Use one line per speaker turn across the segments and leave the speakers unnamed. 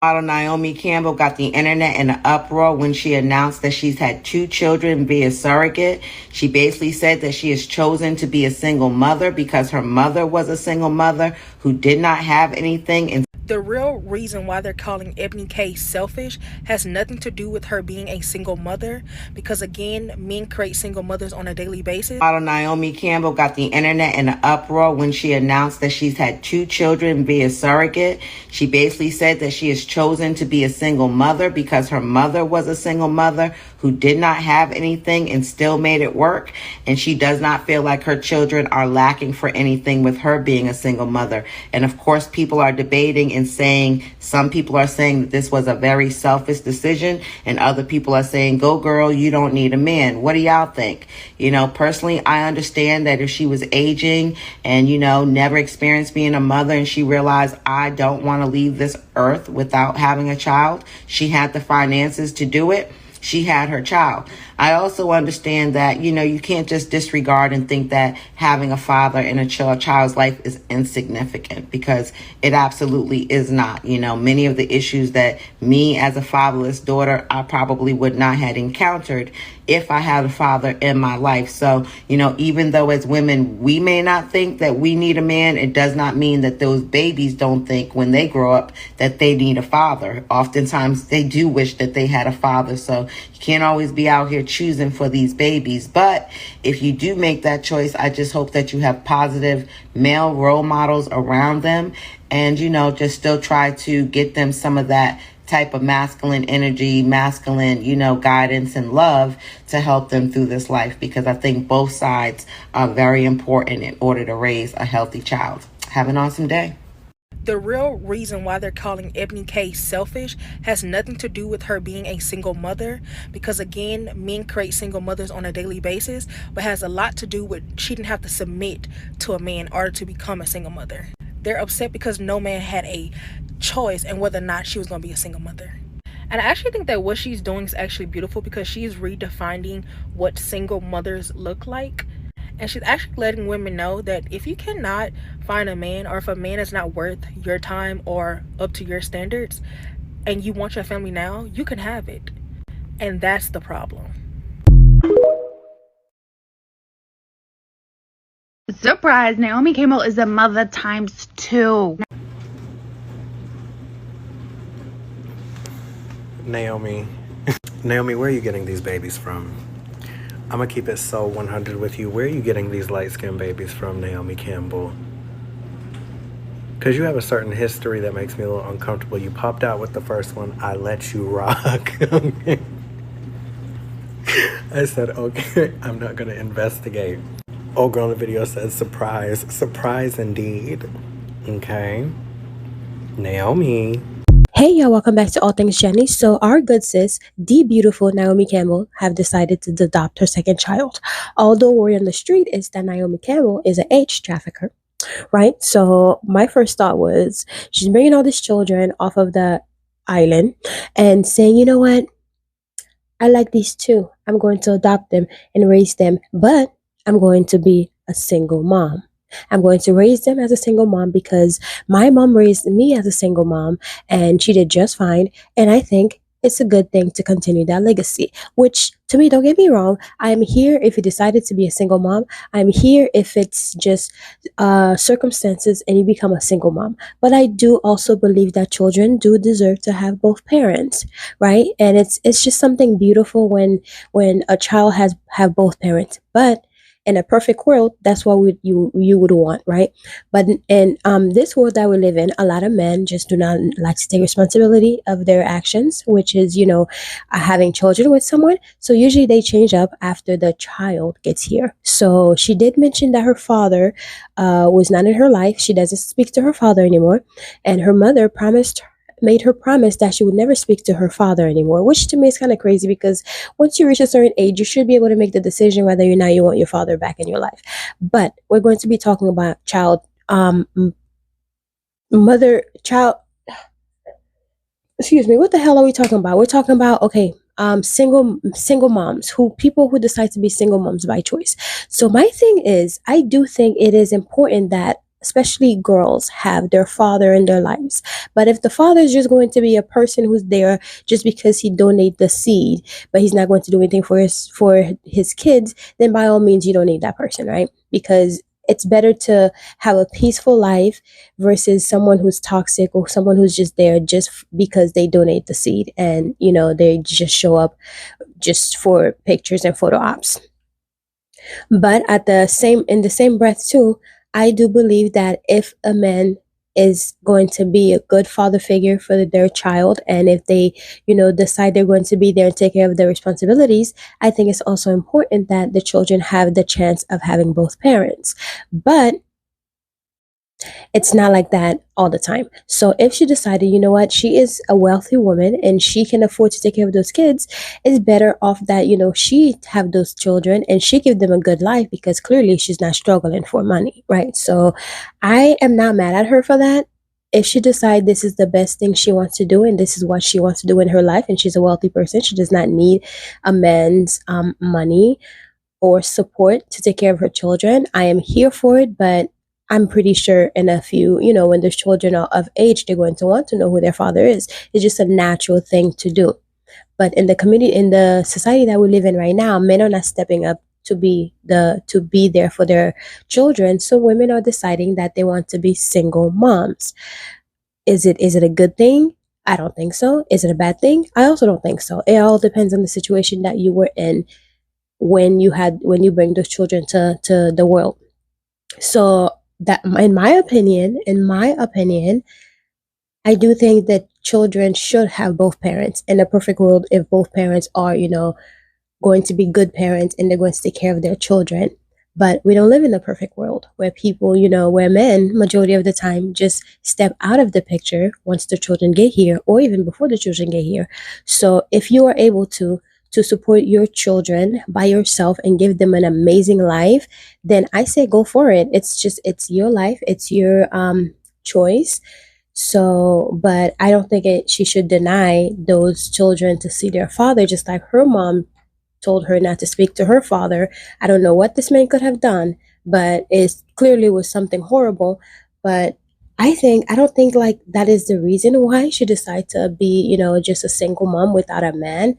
Model Naomi Campbell got the internet in an uproar when she announced that she's had two children via surrogate. She basically said that she has chosen to be a single mother because her mother was a single mother who did not have anything. And
the real reason why they're calling Ebony K selfish has nothing to do with her being a single mother, because again, men create single mothers on a daily basis.
Model Naomi Campbell got the internet in an uproar when she announced that she's had two children via surrogate. She basically said that she has chosen to be a single mother because her mother was a single mother who did not have anything and still made it work. And she does not feel like her children are lacking for anything with her being a single mother. And of course, people are debating and saying, some people are saying that this was a very selfish decision, and other people are saying, go girl, you don't need a man. What do y'all think? Personally, I understand that if she was aging and, never experienced being a mother and she realized, I don't want to leave this earth without having a child, she had the finances to do it. She had her child. I also understand that, you can't just disregard and think that having a father in a child's life is insignificant, because it absolutely is not. Many of the issues that me as a fatherless daughter, I probably would not have encountered if I had a father in my life. So, even though as women, we may not think that we need a man, it does not mean that those babies don't think when they grow up that they need a father. Oftentimes they do wish that they had a father. So you can't always be out here choosing for these babies. But if you do make that choice, I just hope that you have positive male role models around them, and, just still try to get them some of that type of masculine energy, masculine, guidance and love to help them through this life, because I think both sides are very important in order to raise a healthy child. Have an awesome day.
The real reason why they're calling Ebony K selfish has nothing to do with her being a single mother, because again, men create single mothers on a daily basis, but has a lot to do with she didn't have to submit to a man in order to become a single mother. They're upset because no man had a choice in whether or not she was going to be a single mother. And I actually think that what she's doing is actually beautiful, because she's redefining what single mothers look like. And she's actually letting women know that if you cannot find a man, or if a man is not worth your time or up to your standards, and you want your family now, you can have it. And that's the problem.
Surprise! Naomi Campbell is a mother times 2.
Naomi, where are you getting these babies from? I'm gonna keep it so 100 with you. Where are you getting these light-skinned babies from, Naomi Campbell? Because you have a certain history that makes me a little uncomfortable. You popped out with the first one. I let you rock. Okay. I said, okay, I'm not gonna investigate. Old girl in the video says, surprise. Surprise indeed. Okay. Naomi.
Hey y'all, welcome back to All Things Jenny. So our good sis, the beautiful Naomi Campbell, have decided to adopt her second child. Although word on the street is that Naomi Campbell is an age trafficker, right? So my first thought was she's bringing all these children off of the island and saying, you know what? I like these two. I'm going to adopt them and raise them, but I'm going to be a single mom. I'm going to raise them as a single mom because my mom raised me as a single mom and she did just fine. And I think it's a good thing to continue that legacy, which to me, don't get me wrong, I'm here if you decided to be a single mom. I'm here if it's just circumstances and you become a single mom. But I do also believe that children do deserve to have both parents, right? And it's just something beautiful when a child have both parents. But in a perfect world, that's what you would want, right? But in this world that we live in, a lot of men just do not like to take responsibility of their actions, which is, having children with someone. So usually they change up after the child gets here. So she did mention that her father was not in her life. She doesn't speak to her father anymore. And her mother made her promise that she would never speak to her father anymore, which to me is kind of crazy because once you reach a certain age, you should be able to make the decision whether or not you want your father back in your life. But we're going to be talking about excuse me, what the hell are we talking about? We're talking about, single moms, people who decide to be single moms by choice. So my thing is, I do think it is important that especially girls, have their father in their lives. But if the father is just going to be a person who's there just because he donate the seed, but he's not going to do anything for his kids, then by all means you don't need that person, right? Because it's better to have a peaceful life versus someone who's toxic or someone who's just there just because they donate the seed and they just show up just for pictures and photo ops. But at the same in the same breath too, I do believe that if a man is going to be a good father figure for their child, and if they decide they're going to be there and take care of their responsibilities, I think it's also important that the children have the chance of having both parents. But it's not like that all the time. So if she decided, you know what, she is a wealthy woman and she can afford to take care of those kids, it's better off that, she have those children and she give them a good life because clearly she's not struggling for money, right? So I am not mad at her for that. If she decide this is the best thing she wants to do and this is what she wants to do in her life and she's a wealthy person, she does not need a man's money or support to take care of her children, I am here for it. But I'm pretty sure in a few, when their children are of age, they're going to want to know who their father is. It's just a natural thing to do. But in the community, in the society that we live in right now, men are not stepping up to be there for their children. So women are deciding that they want to be single moms. Is it a good thing? I don't think so. Is it a bad thing? I also don't think so. It all depends on the situation that you were in when you bring those children to the world. So that in my opinion, I do think that children should have both parents. In a perfect world, if both parents are, going to be good parents and they're going to take care of their children. But we don't live in a perfect world where people, where men, majority of the time, just step out of the picture once the children get here or even before the children get here. So if you are able to support your children by yourself and give them an amazing life, then I say go for it. It's your life, it's your choice. So, but I don't think she should deny those children to see their father, just like her mom told her not to speak to her father. I don't know what this man could have done, but it clearly was something horrible. But I don't think like that is the reason why she decided to be, just a single mom without a man.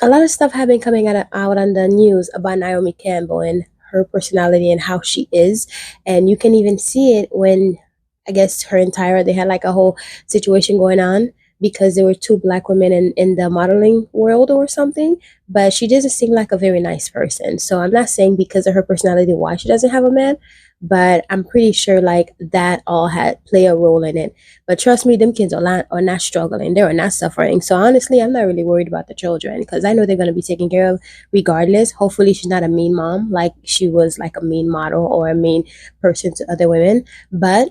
A lot of stuff have been coming out on the news about Naomi Campbell and her personality and how she is. And you can even see it when, I guess, her and Tyra, they had like a whole situation going on because there were two black women in the modeling world or something. But she doesn't seem like a very nice person. So I'm not saying because of her personality why she doesn't have a man, but I'm pretty sure like that all had play a role in it. But trust me, them kids are not struggling. They are not suffering. So honestly, I'm not really worried about the children because I know they're going to be taken care of regardless. Hopefully she's not a mean mom like she was like a mean model or a mean person to other women. But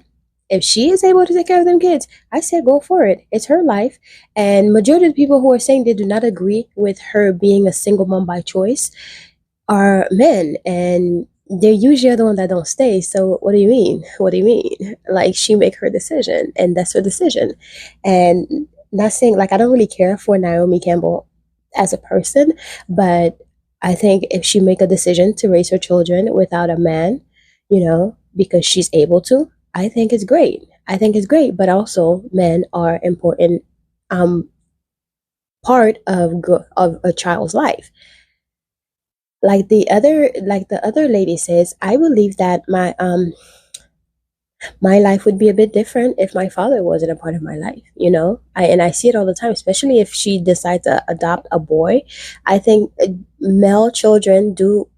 if she is able to take care of them kids, I say go for it. It's her life. And majority of the people who are saying they do not agree with her being a single mom by choice are men, and they're usually the one that don't stay. So what do you mean? What do you mean? Like she make her decision, and that's her decision. And not saying like I don't really care for Naomi Campbell as a person, but I think if she make a decision to raise her children without a man, because she's able to, I think it's great. I think it's great, but also men are important part of a child's life. Like the other lady says, I believe that my life would be a bit different if my father wasn't a part of my life. I see it all the time, especially if she decides to adopt a boy. I think male children do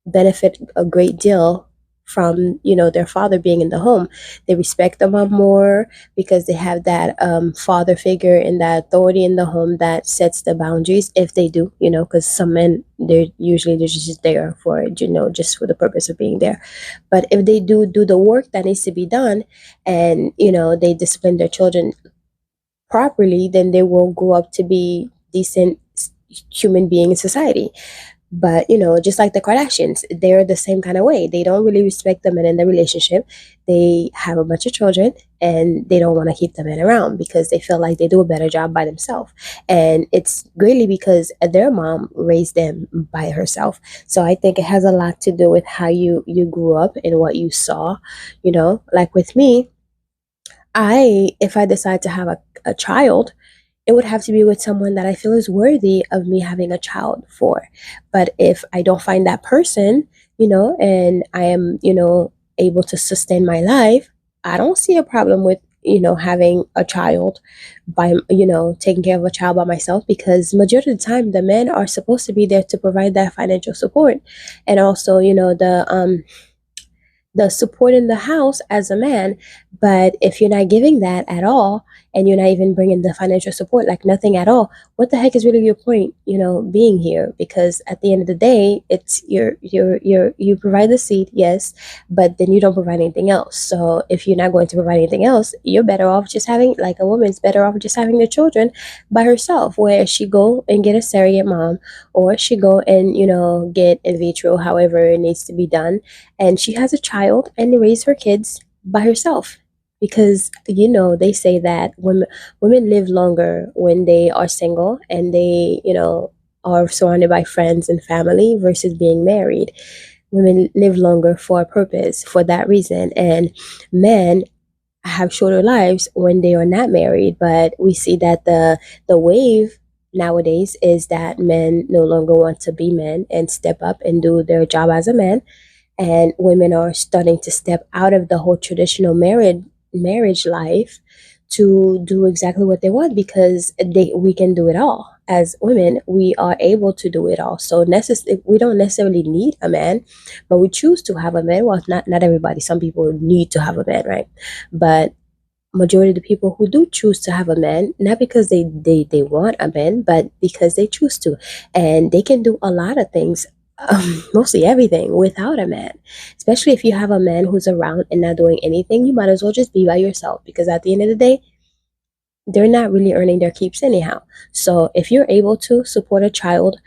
benefit a great deal from their father being in the home. They respect the mom more because they have that father figure and that authority in the home that sets the boundaries, if they do, because some men, they're just there for just for the purpose of being there. But if they do the work that needs to be done, and they discipline their children properly, then they will grow up to be decent human being in society. But just like the Kardashians, they're the same kind of way. They don't really respect the men in the relationship. They have a bunch of children and they don't want to keep the men around because they feel like they do a better job by themselves. And it's greatly because their mom raised them by herself. So I think it has a lot to do with how you grew up and what you saw. Like with me, if I decide to have a child, it would have to be with someone that I feel is worthy of me having a child for. But if I don't find that person, and I am, able to sustain my life, I don't see a problem with, having a child by, taking care of a child by myself, because majority of the time the men are supposed to be there to provide that financial support. And also, the support in the house as a man. But if you're not giving that at all, and you're not even bringing the financial support, like nothing at all, what the heck is really your point, being here? Because at the end of the day, it's you provide the seed, yes, but then you don't provide anything else. So if you're not going to provide anything else, you're better off just having, like, a woman's better off just having the children by herself, where she go and get a surrogate mom, or she go and get in vitro, however it needs to be done, and she has a child and raise her kids by herself. Because they say that women live longer when they are single and they are surrounded by friends and family versus being married. Women live longer for a purpose, for that reason, and men have shorter lives when they are not married. But we see that the wave nowadays is that men no longer want to be men and step up and do their job as a man, and women are starting to step out of the whole traditional marriage life to do exactly what they want, because we can do it all. As women, we are able to do it all. So we don't necessarily need a man, but we choose to have a man. Well, not everybody. Some people need to have a man, right? But majority of the people who do choose to have a man, not because they want a man, but because they choose to, and they can do a lot of things, mostly everything, without a man. Especially if you have a man who's around and not doing anything, you might as well just be by yourself, because at the end of the day, they're not really earning their keeps anyhow. So if you're able to support a child,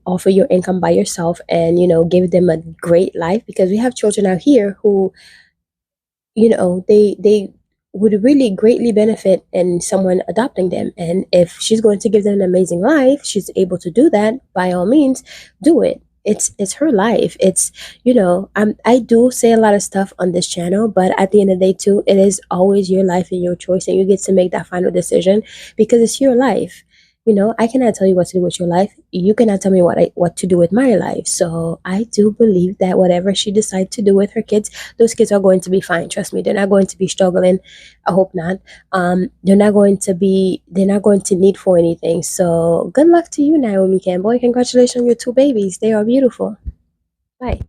offer your income by yourself, and give them a great life, because we have children out here who they would really greatly benefit in someone adopting them. And if she's going to give them an amazing life, she's able to do that, by all means, do it. It's her life. It's I do say a lot of stuff on this channel, but at the end of the day too, it is always your life and your choice, and you get to make that final decision, because it's your life. I cannot tell you what to do with your life. You cannot tell me what to do with my life. So I do believe that whatever she decides to do with her kids, those kids are going to be fine. Trust me, they're not going to be struggling. I hope not. They're not going to need for anything. So good luck to you, Naomi Campbell. Congratulations on your two babies. They are beautiful. Bye.